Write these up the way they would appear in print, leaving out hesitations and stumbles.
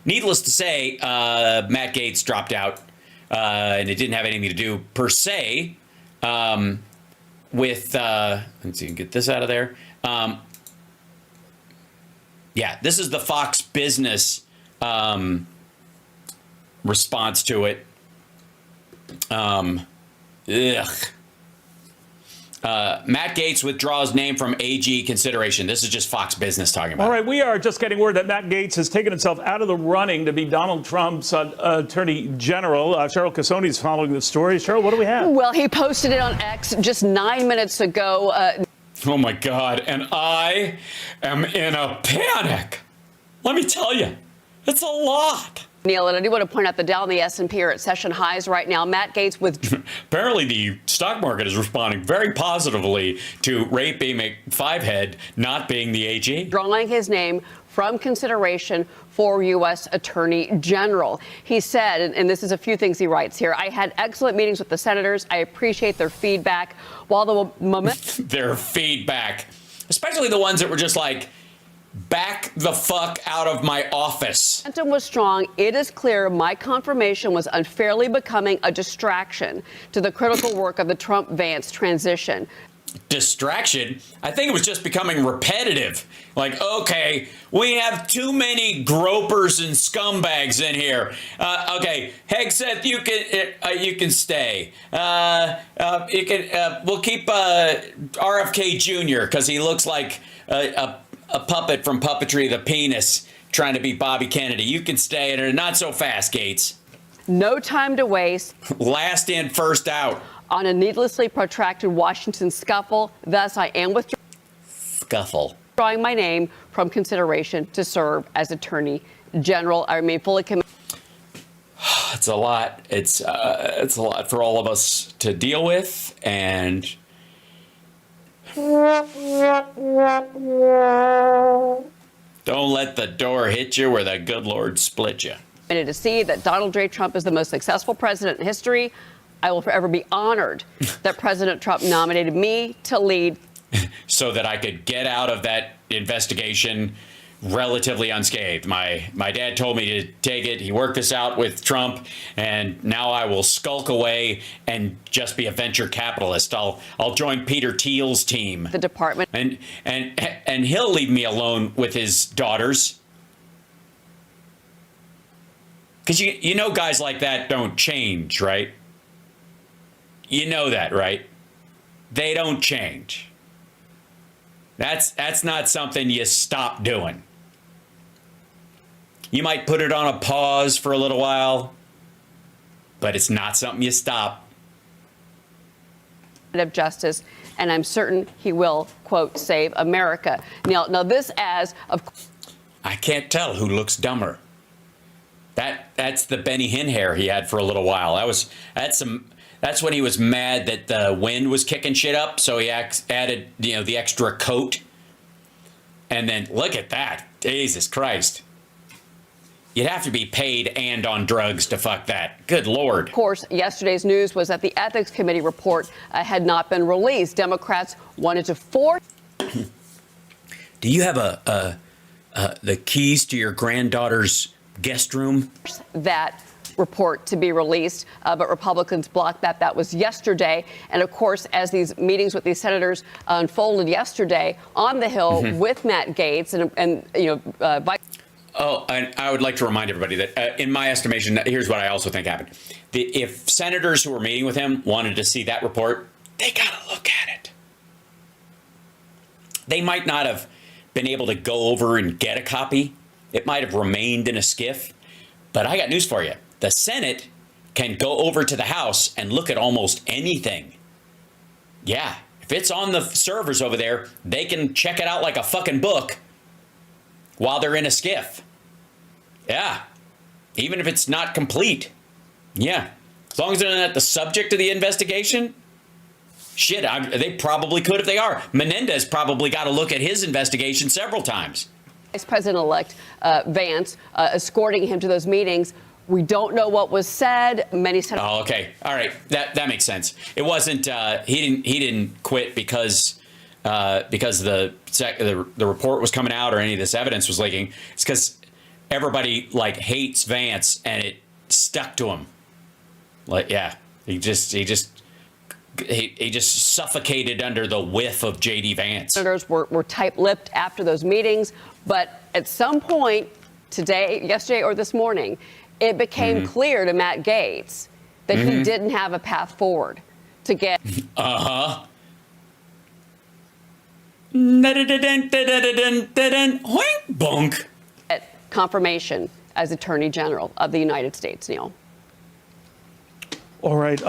needless to say, Matt Gaetz dropped out, and it didn't have anything to do per se with. Let's see, get this out of there. Yeah, this is the Fox Business response to it. Matt Gaetz withdraws name from AG consideration. This is just Fox Business talking about. All right, we are just getting word that Matt Gaetz has taken himself out of the running to be Donald Trump's attorney general. Cheryl Casoni is following the story. Cheryl, what do we have? Well, he posted it on X just 9 minutes ago. Oh, my God. And I am in a panic. Let me tell you, it's a lot. Neil, and I do want to point out the Dow and the S&P are at session highs right now. Matt Gaetz with apparently the stock market is responding very positively to Ray B. McFivehead not being the AG. Drawing his name from consideration for U.S. Attorney General. He said, and this is a few things he writes here, I had excellent meetings with the senators. I appreciate their feedback. While the moment their feedback, especially the ones that were just like, back the fuck out of my office. Momentum was strong. It is clear my confirmation was unfairly becoming a distraction to the critical work of the Trump-Vance transition. Distraction? I think it was just becoming repetitive. Like, okay, we have too many gropers and scumbags in here. Okay, Hegseth, you can stay. We'll keep RFK Jr. because he looks like a puppet from Puppetry the Penis trying to be Bobby Kennedy. You can stay, and not so fast, Gaetz. No time to waste. Last in, first out. On a needlessly protracted Washington scuffle. Thus, I am withdrawing my name from consideration to serve as Attorney General. I remain fully committed. It's a lot. It's a lot for all of us to deal with, and don't let the door hit you where the good Lord split you. To see that Donald J. Trump is the most successful president in history, I will forever be honored that President Trump nominated me to lead. So that I could get out of that investigation relatively unscathed. My dad told me to take it. He worked this out with Trump, and now I will skulk away and just be a venture capitalist. I'll join Peter Thiel's team. The department. And he'll leave me alone with his daughters. Because you know guys like that don't change, right? You know that, right? They don't change. That's not something you stop doing. You might put it on a pause for a little while, but it's not something you stop. Of justice, and I'm certain he will, quote, save America. Now this as of. I can't tell who looks dumber. That's the Benny Hinn hair he had for a little while. That's when he was mad that the wind was kicking shit up, so he added, the extra coat. And then look at that. Jesus Christ. You'd have to be paid and on drugs to fuck that. Good Lord. Of course, yesterday's news was that the Ethics Committee report had not been released. Democrats wanted to force. Do you have the keys to your granddaughter's guest room? That report to be released, but Republicans blocked that. That was yesterday. And of course, as these meetings with these senators unfolded yesterday on the Hill with Matt Gaetz and Vice. Oh, and I would like to remind everybody that in my estimation, here's what I also think happened. If senators who were meeting with him wanted to see that report, they got to look at it. They might not have been able to go over and get a copy. It might have remained in a SCIF. But I got news for you. The Senate can go over to the House and look at almost anything. Yeah, if it's on the servers over there, they can check it out like a fucking book while they're in a SCIF. Yeah, even if it's not complete. Yeah, as long as they're not the subject of the investigation. Shit, they probably could if they are. Menendez probably got to look at his investigation several times. Vice President-elect Vance escorting him to those meetings. We don't know what was said. Many said. Oh, okay. All right. That makes sense. It wasn't. He didn't quit because the report was coming out or any of this evidence was leaking. It's because everybody like hates Vance, and it stuck to him. Like, yeah, he just suffocated under the whiff of J.D. Vance. Senators were tight-lipped after those meetings, but at some point today, yesterday, or this morning, it became clear to Matt Gaetz that he didn't have a path forward to get. Bonk. Confirmation as Attorney General of the United States, Neil. All right,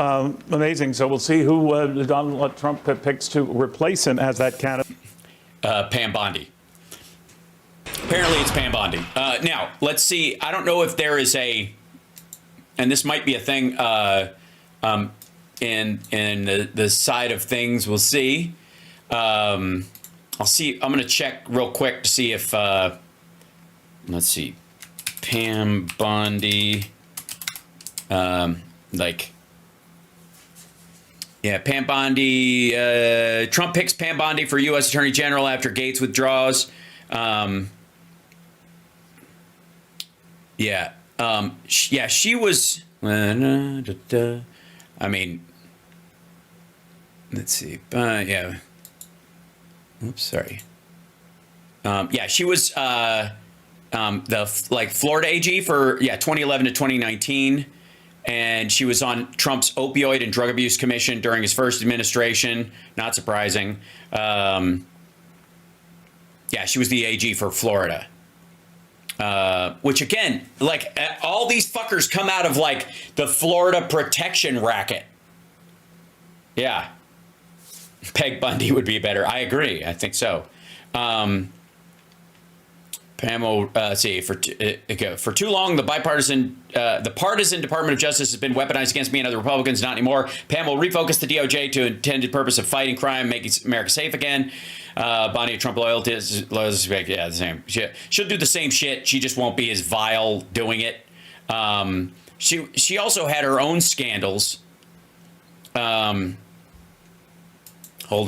amazing. So we'll see who Donald Trump picks to replace him as that candidate. Pam Bondi. Apparently it's Pam Bondi. Now, let's see. I don't know if there is a, and this might be a thing in the side of things. We'll see. I'll see. I'm going to check real quick to see if, let's see, Pam Bondi, Pam Bondi, Trump picks Pam Bondi for U.S. Attorney General after Gaetz withdraws. She was, I mean, let's see, oops, sorry. She was the Florida AG for 2011 to 2019. And she was on Trump's opioid and drug abuse commission during his first administration. Not surprising. She was the AG for Florida. Which again, like all these fuckers come out of like the Florida protection racket. Yeah. Peg Bundy would be better. I agree. I think so. Pam will see for too long. The partisan Department of Justice has been weaponized against me and other Republicans. Not anymore. Pam will refocus the DOJ to intended purpose of fighting crime, making America safe again. Bondi, Trump loyalty is the same. She'll do the same shit. She just won't be as vile doing it. She also had her own scandals. Hold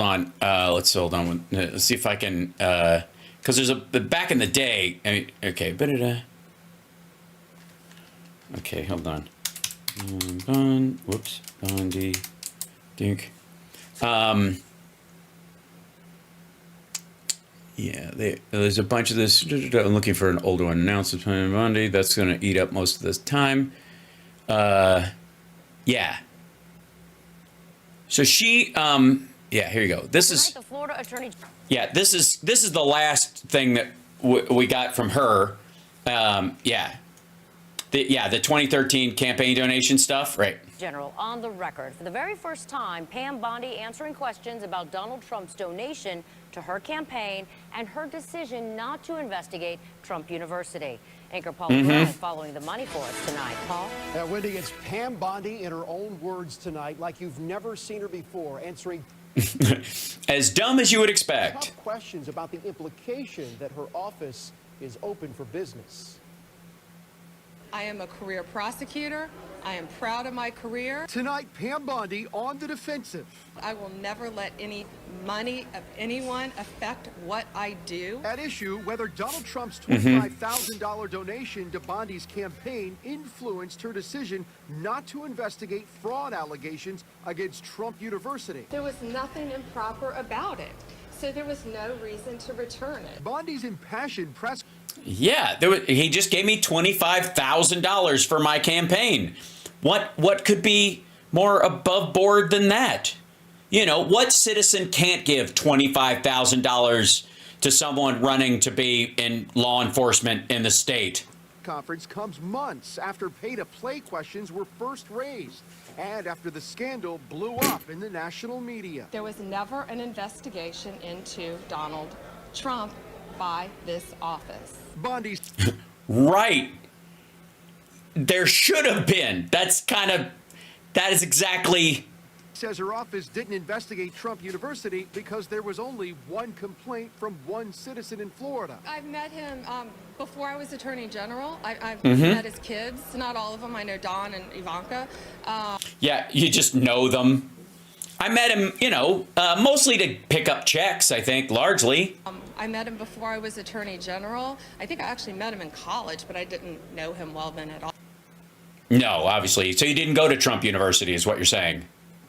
on. Let's hold on. Let's see if I can. Because there's back in the day. Okay, okay, hold on. Bondi, Dink. There's a bunch of this. I'm looking for an older one. Announcement from Bondi. That's going to eat up most of this time. So she. Here you go. This is the Florida Attorney. Yeah, this is the last thing that we got from her. The 2013 campaign donation stuff, right? General, on the record, for the very first time, Pam Bondi answering questions about Donald Trump's donation to her campaign and her decision not to investigate Trump University. Anchor Paul is following the money for us tonight. Paul? Wendy, it's Pam Bondi in her own words tonight, like you've never seen her before, answering as dumb as you would expect. Tough questions about the implication that her office is open for business. I am a career prosecutor. I am proud of my career. Tonight, Pam Bondi on the defensive. I will never let any money of anyone affect what I do. At issue, whether Donald Trump's $25,000 donation to Bondi's campaign influenced her decision not to investigate fraud allegations against Trump University. There was nothing improper about it, so there was no reason to return it. Bondi's impassioned press. Yeah, he just gave me $25,000 for my campaign. What could be more above board than that? You know, what citizen can't give $25,000 to someone running to be in law enforcement in the state? Conference comes months after pay-to-play questions were first raised and after the scandal blew up in the national media. There was never an investigation into Donald Trump by this office. Bondi's right. There should have been. That is exactly. Says her office didn't investigate Trump University because there was only one complaint from one citizen in Florida. I've met him before I was Attorney General. I've met his kids. Not all of them. I know Don and Ivanka. Yeah, you just know them. I met him, mostly to pick up checks, I think, largely. I met him before I was Attorney General. I think I actually met him in college, but I didn't know him well then at all. No, obviously. So you didn't go to Trump University is what you're saying.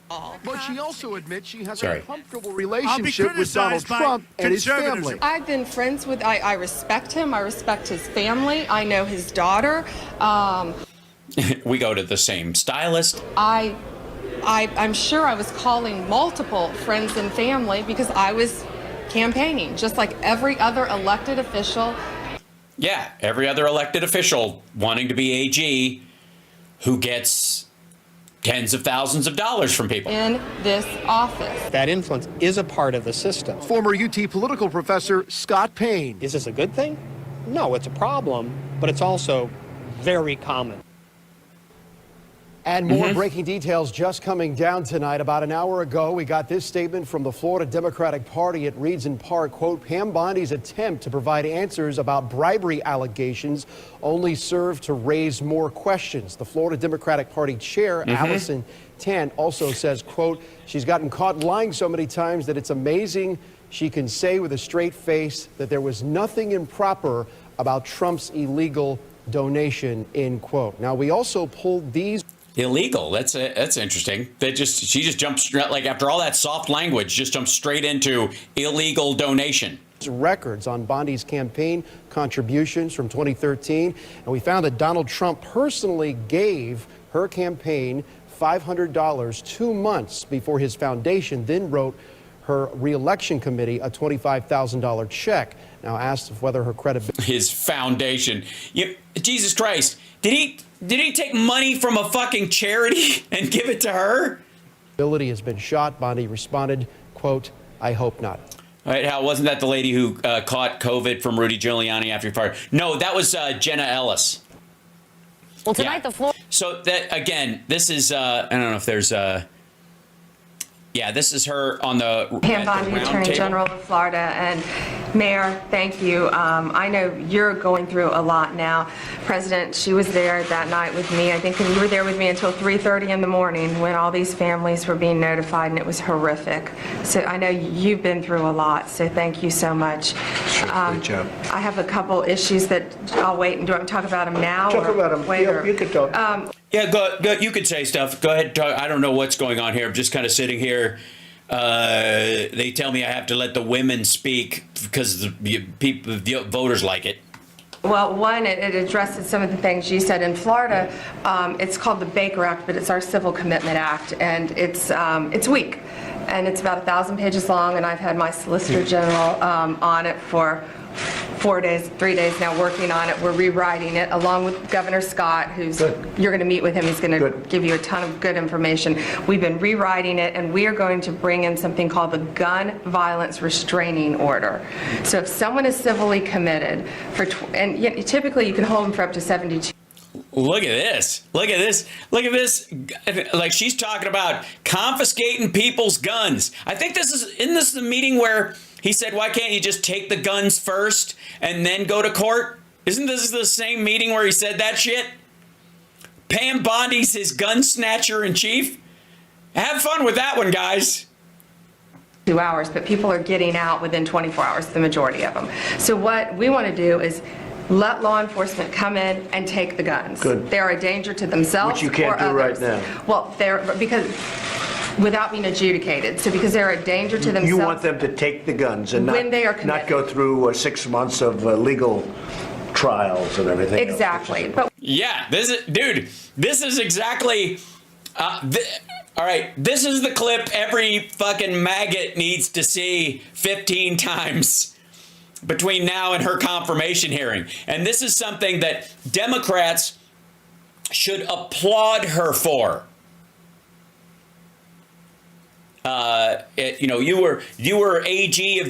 But she also admits she has Sorry. a comfortable relationship with Donald Trump and his family. I've been friends with, I respect him. I respect his family. I know his daughter. We go to the same stylist. I'm sure I was calling multiple friends and family because I was campaigning, just like every other elected official. Yeah, every other elected official wanting to be AG who gets tens of thousands of dollars from people In this office. That influence is a part of the system. Former UT political professor Scott Payne. Is this a good thing? No, it's a problem, but it's also very common. And more breaking details just coming down tonight. About an hour ago, we got this statement from the Florida Democratic Party. It reads in part, quote, Pam Bondi's attempt to provide answers about bribery allegations only served to raise more questions. The Florida Democratic Party chair, Allison Tant, also says, quote, she's gotten caught lying so many times that it's amazing she can say with a straight face that there was nothing improper about Trump's illegal donation, end quote. Now, we also pulled these. Illegal. That's interesting. She just jumps straight, like after all that soft language, just jumps straight into illegal donation. Records on Bondi's campaign contributions from 2013, and we found that Donald Trump personally gave her campaign $500 2 months before his foundation then wrote her re-election committee a $25,000 check. Now asked of whether her credibility. His foundation. Jesus Christ. Did he take money from a fucking charity and give it to her? Has been shot. Bondi responded, quote, I hope not. All right, Hal, wasn't that the lady who caught COVID from Rudy Giuliani after he fired? No, that was Jenna Ellis. Well, tonight the floor. So that again, this is I don't know if there's this is her on the Pam Bondi, Attorney General of Florida. And Mayor, thank you. I know you're going through a lot now. President, she was there that night with me. I think you were there with me until 3:30 in the morning when all these families were being notified, and it was horrific. So I know you've been through a lot, so thank you so much. Sure, great job. I have a couple issues that I'll wait, and do I want to talk about them now? Talk about them. Later? You can talk. Yeah, go. You could say stuff. Go ahead. Talk. I don't know what's going on here. I'm just kind of sitting here. They tell me I have to let the women speak because the voters like it. Well, one, it addresses some of the things you said. In Florida, it's called the Baker Act, but it's our Civil Commitment Act, and it's weak. And it's about 1,000 pages long, and I've had my Solicitor General on it for 3 days now, working on it. We're rewriting it along with Governor Scott, who's you're going to meet with him. He's going to give you a ton of good information. We've been rewriting it, and we are going to bring in something called the Gun Violence Restraining Order. So if someone is civilly committed and typically you can hold them for up to 72. Look at this. Look at this. Look at this. Like she's talking about confiscating people's guns. I think isn't this the meeting where he said, why can't you just take the guns first and then go to court? Isn't this the same meeting where he said that shit? Pam Bondi's his gun snatcher in chief. Have fun with that one, guys. 2 hours, but people are getting out within 24 hours, the majority of them. So what we want to do is let law enforcement come in and take the guns. Good. They're a danger to themselves Which you can't or do right others. now. Well, because without being adjudicated. So because they're a danger to themselves. You want them to take the guns and when they are not go through 6 months of legal trials and everything. Exactly. But yeah, this is exactly. All right, this is the clip every fucking maggot needs to see 15 times between now and her confirmation hearing. And this is something that Democrats should applaud her for. You were AG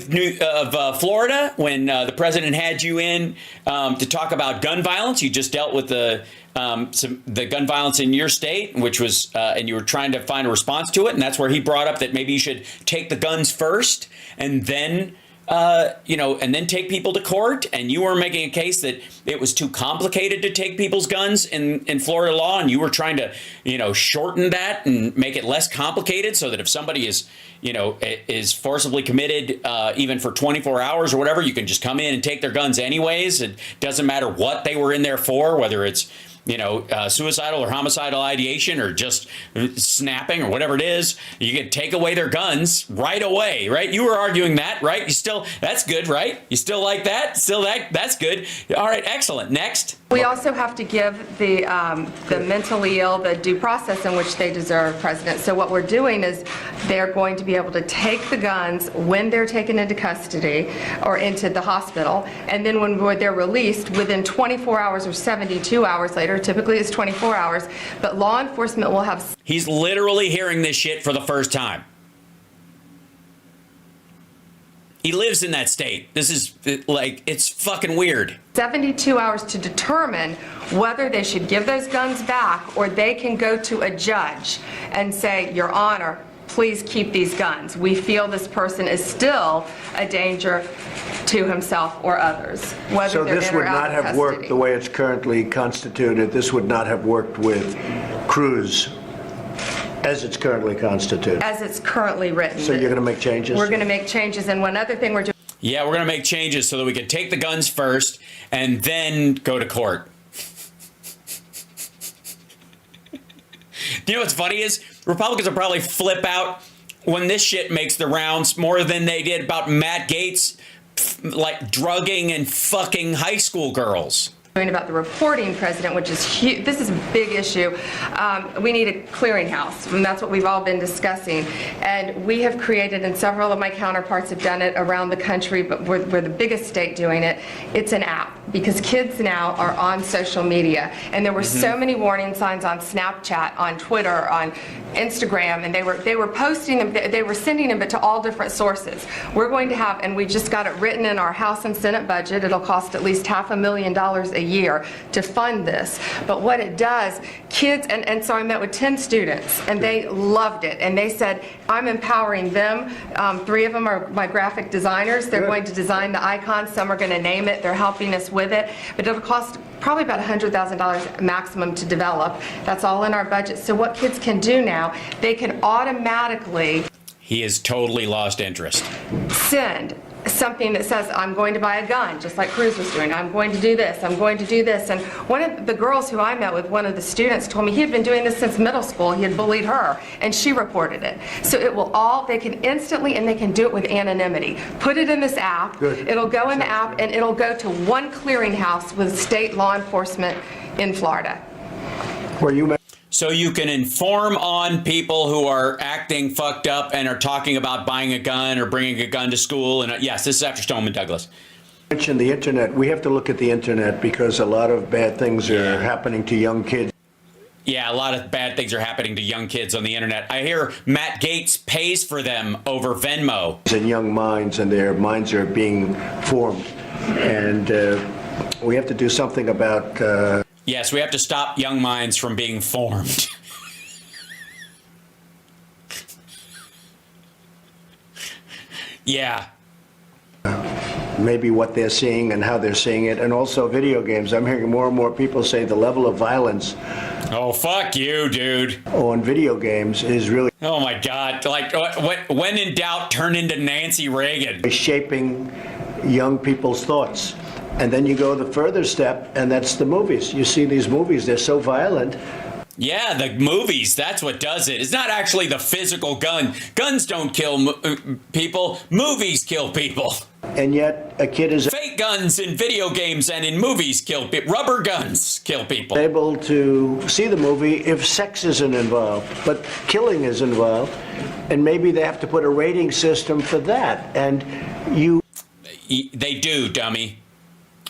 of Florida when the president had you in to talk about gun violence. You just dealt with the gun violence in your state, which was and you were trying to find a response to it. And that's where he brought up that maybe you should take the guns first and then and then take people to court, and you were making a case that it was too complicated to take people's guns in Florida law, and you were trying to, shorten that and make it less complicated so that if somebody is forcibly committed, even for 24 hours or whatever, you can just come in and take their guns anyways. It doesn't matter what they were in there for, whether it's suicidal or homicidal ideation or just snapping or whatever it is. You can take away their guns right away, right? You were arguing that, right? That's good, right? You still like that? That's good. All right, excellent. Next. We also have to give the mentally ill the due process in which they deserve, President. So what we're doing is they're going to be able to take the guns when they're taken into custody or into the hospital, and then when they're released within 24 hours or 72 hours later, typically it's 24 hours, but law enforcement will have... He's literally hearing this shit for the first time. He lives in that state. This is it's fucking weird. 72 hours to determine whether they should give those guns back, or they can go to a judge and say, Your Honor, please keep these guns. We feel this person is still a danger to himself or others, whether So they're this in or would out not of have custody. worked the way it's currently constituted. This would not have worked with Cruz as it's currently constituted. As it's currently written. So you're going to make changes? We're going to make changes, and one other thing we're doing... Yeah, we're going to make changes so that we can take the guns first and then go to court. You know what's funny is Republicans will probably flip out when this shit makes the rounds more than they did about Matt Gaetz, drugging and fucking high school girls. About the reporting, President, which is huge. This is a big issue. We need a clearinghouse, and that's what we've all been discussing. And we have created, and several of my counterparts have done it around the country, but we're the biggest state doing it. It's an app, because kids now are on social media, and there were so many warning signs on Snapchat, on Twitter, on Instagram, and they were posting them, they were sending them, but to all different sources. We're going to have, and we just got it written in our House and Senate budget. It'll cost at least $500,000 a year to fund this. But what it does, kids, and so I met with 10 students, and they loved it, and they said, I'm empowering them. 3 of them are my graphic designers. They're going to design the icons. Some are going to name it. They're helping us with it. But it'll cost probably about $100,000 maximum to develop. That's all in our budget. So what kids can do now, they can automatically... He has totally lost interest. ...send something that says, I'm going to buy a gun, just like Cruz was doing. I'm going to do this. I'm going to do this. And one of the girls who I met with, one of the students, told me he had been doing this since middle school. He had bullied her, and she reported it. So it will all, they can instantly, and they can do it with anonymity. Put it in this app. Good. It'll go in the app, and it'll go to one clearinghouse with state law enforcement in Florida. Where you So you can inform on people who are acting fucked up and are talking about buying a gun or bringing a gun to school. And yes, this is after Stoneman Douglas. mentioned the internet. We have to look at the internet because a lot of bad things are happening to young kids. Yeah, a lot of bad things are happening to young kids on the internet. I hear Matt Gaetz pays for them over Venmo. And young minds, and their minds are being formed. And we have to do something about... Yes, we have to stop young minds from being formed. Yeah. Maybe what they're seeing and how they're seeing it, and also video games. I'm hearing more and more people say the level of violence. Oh, fuck you, dude. On video games is really... Oh, my God. Like, when in doubt, turn into Nancy Reagan. Shaping young people's thoughts. And then you go the further step, and that's the movies. You see these movies, they're so violent. Yeah, the movies, that's what does it. It's not actually the physical gun. Guns don't kill people. Movies kill people. And yet a kid is fake guns in video games and in movies kill people. Rubber guns kill people. Able to see the movie if sex isn't involved, but killing is involved. And maybe they have to put a rating system for that. And They do, dummy.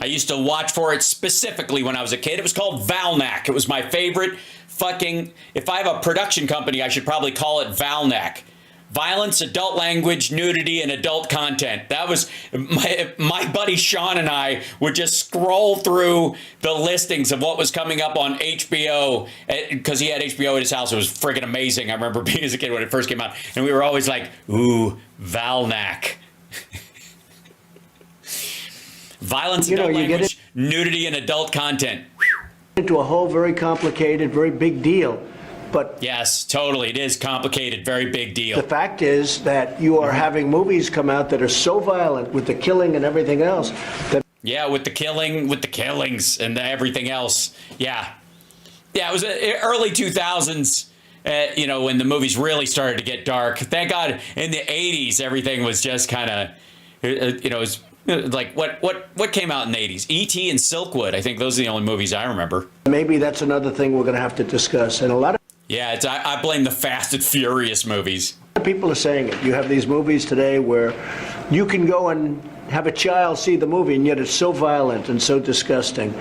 I used to watch for it specifically when I was a kid. It was called Valnak. It was my favorite fucking... If I have a production company, I should probably call it Valnak. Violence, adult language, nudity, and adult content. That was... My buddy Sean and I would just scroll through the listings of what was coming up on HBO, because he had HBO at his house. It was friggin' amazing. I remember being as a kid when it first came out. And we were always like, ooh, Valnak. Violence, You know, adult you get language, nudity, and adult content. into a whole very complicated, very big deal. But Yes, totally. It is complicated. Very big deal. the fact is that you are having movies come out that are so violent with the killing and everything else that Yeah, with the killings and everything else. Yeah. Yeah, it was early 2000s, you know, when the movies really started to get dark. Thank God in the 80s, everything was just kind of, you know, it was like what came out in the 80s? E.T. and Silkwood. I think those are the only movies I remember. maybe that's another thing we're going to have to discuss. And a lot Yeah, I blame the Fast and Furious movies. of people are saying it. You have these movies today where you can go and have a child see the movie, and yet it's so violent and so disgusting.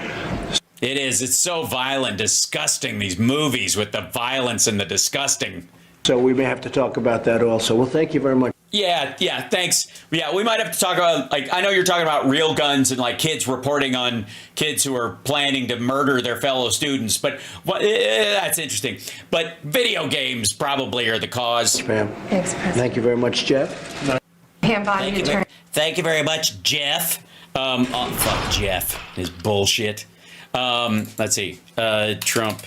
It is. It's so violent, disgusting, these movies with the violence and the disgusting. So we may have to talk about that also. Well, thank you very much. Yeah, thanks. Yeah, we might have to talk about, like, I know you're talking about real guns and, like, kids reporting on kids who are planning to murder their fellow students, but that's interesting. But video games probably are the cause. Pam. Thanks, President. Thank you very much, Jeff. Pam Bondi, attorney. Thank you very much, Jeff. Oh, fuck Jeff. His bullshit. Let's see. Trump,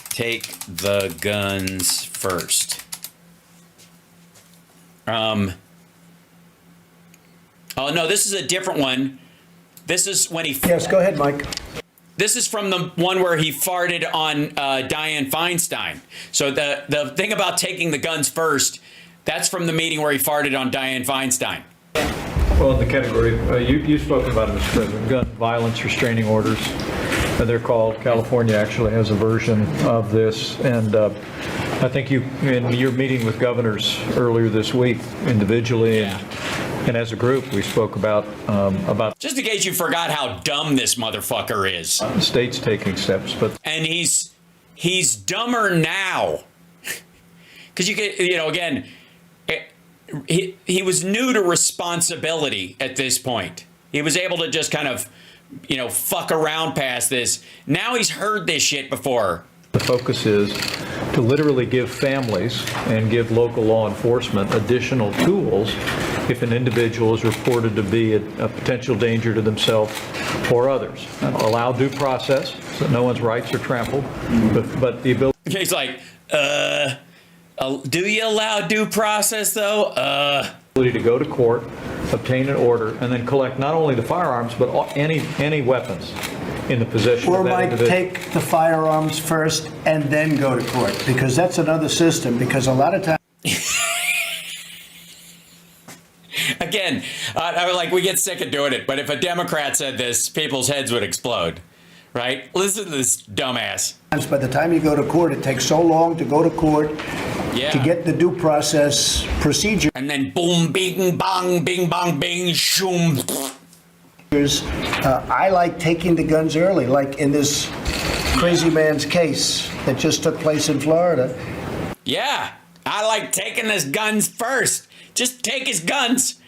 take the guns first. Oh no, this is a different one. This is when he. Yes, go ahead, Mike. This is from the one where he farted on Dianne Feinstein. So the thing about taking the guns first, that's from the meeting where he farted on Dianne Feinstein. Well, in the category, you've spoken about it, Mr. President, gun violence restraining orders. They're called. California actually has a version of this. And I think in your meeting with governors earlier this week, individually and as a group, we spoke about Just in case you forgot how dumb this motherfucker is. States taking steps, but And he's dumber now. Because you get, you know, again, he was new to responsibility at this point. He was able to just kind of, you know, fuck around past this. Now he's heard this shit before. the focus is to literally give families and give local law enforcement additional tools if an individual is reported to be a potential danger to themselves or others. Allow due process so that no one's rights are trampled, but the ability. He's like, do you allow due process though? To go to court, obtain an order, and then collect not only the firearms but any weapons in the possession Or of that might individual. take the firearms first and then go to court, because that's another system, because a lot of times. Again, like we get sick of doing it, but if a Democrat said this, people's heads would explode, right? Listen to this dumbass. By the time you go to court, it takes so long to go to court to get the due process procedure. And then boom, bing, bong, bing, bong, bing, shoom. I like taking the guns early, like in this crazy man's case that just took place in Florida. Yeah, I like taking his guns first. Just take his guns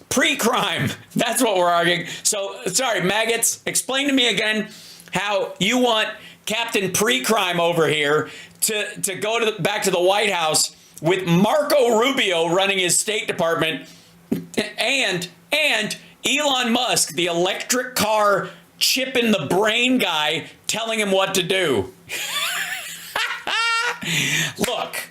pre-crime. That's what we're arguing. So, sorry, maggots, explain to me again how you want Captain Pre-Crime over here to go back to the White House with Marco Rubio running his State Department and Elon Musk, the electric car chip in the brain guy, telling him what to do. Look,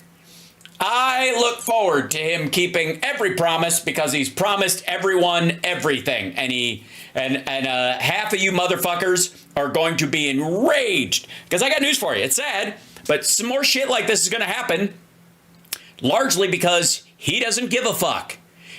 I look forward to him keeping every promise because he's promised everyone everything. And half of you motherfuckers are going to be enraged because I got news for you. It's sad, but some more shit like this is going to happen largely because he doesn't give a fuck.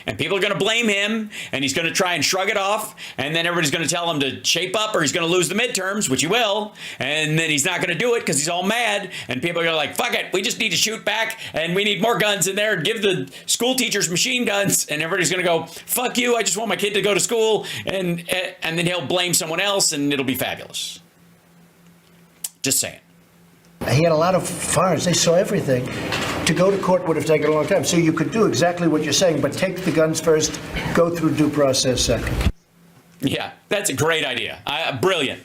And people are going to blame him, and he's going to try and shrug it off, and then everybody's going to tell him to shape up or he's going to lose the midterms, which he will, and then he's not going to do it because he's all mad, and people are going to like, fuck it, we just need to shoot back, and we need more guns in there, give the school teachers machine guns, and everybody's going to go, fuck you, I just want my kid to go to school, and then he'll blame someone else, and it'll be fabulous. Just saying. He had a lot of firearms. They saw everything. To go to court would have taken a long time. So you could do exactly what you're saying, but take the guns first, go through due process second. Yeah, that's a great idea. Brilliant.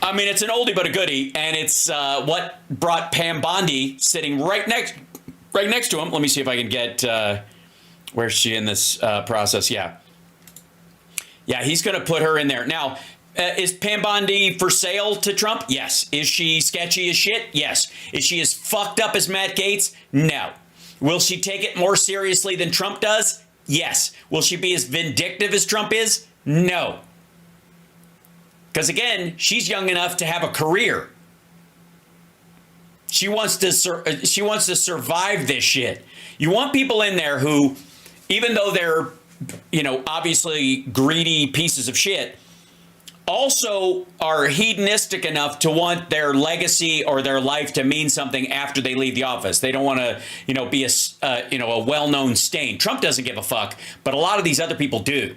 I mean, it's an oldie but a goodie, and it's what brought Pam Bondi sitting right next to him. Let me see if I can get where's she in this process? Yeah. Yeah, he's going to put her in there. Now, is Pam Bondi for sale to Trump? Yes. Is she sketchy as shit? Yes. Is she as fucked up as Matt Gaetz? No. Will she take it more seriously than Trump does? Yes. Will she be as vindictive as Trump is? No. Because again, she's young enough to have a career. She wants to survive this shit. You want people in there who, even though they're, obviously greedy pieces of shit, also are hedonistic enough to want their legacy or their life to mean something after they leave the office. They don't want to, be a well-known stain. Trump doesn't give a fuck, but a lot of these other people do.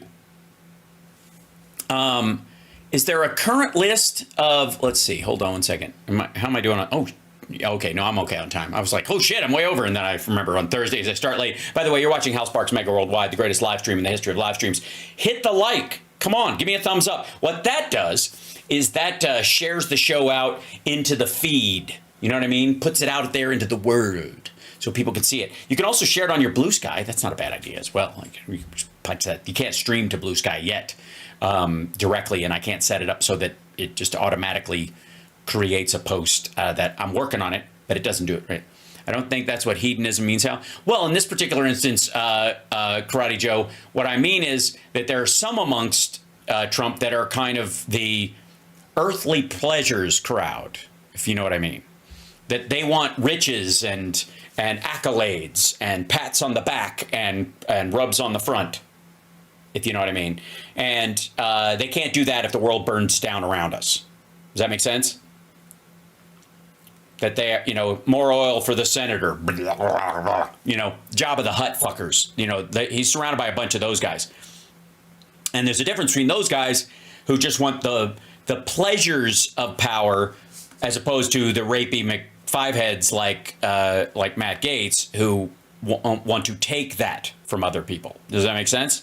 Is there a current list of, let's see, hold on one second. How am I doing on, okay, no, I'm okay on time. I was like, oh shit, I'm way over. And then I remember on Thursdays I start late. By the way, you're watching Hal Sparks Mega Worldwide, the greatest live stream in the history of live streams. Hit the like. Come on, give me a thumbs up. What that does is that shares the show out into the feed. You know what I mean? Puts it out there into the world so people can see it. You can also share it on your Blue Sky. That's not a bad idea as well. You can't stream to Blue Sky yet directly, and I can't set it up so that it just automatically creates a post that I'm working on it, but it doesn't do it right. I don't think that's what hedonism means, Hal. Well, in this particular instance, Karate Joe, what I mean is that there are some amongst Trump that are kind of the earthly pleasures crowd, if you know what I mean. That they want riches and accolades and pats on the back and rubs on the front, if you know what I mean. And they can't do that if the world burns down around us. Does that make sense? That they, more oil for the senator, Jabba the Hutt fuckers. He's surrounded by a bunch of those guys. And there's a difference between those guys who just want the pleasures of power as opposed to the rapey McFiveheads like Matt Gaetz who want to take that from other people. Does that make sense?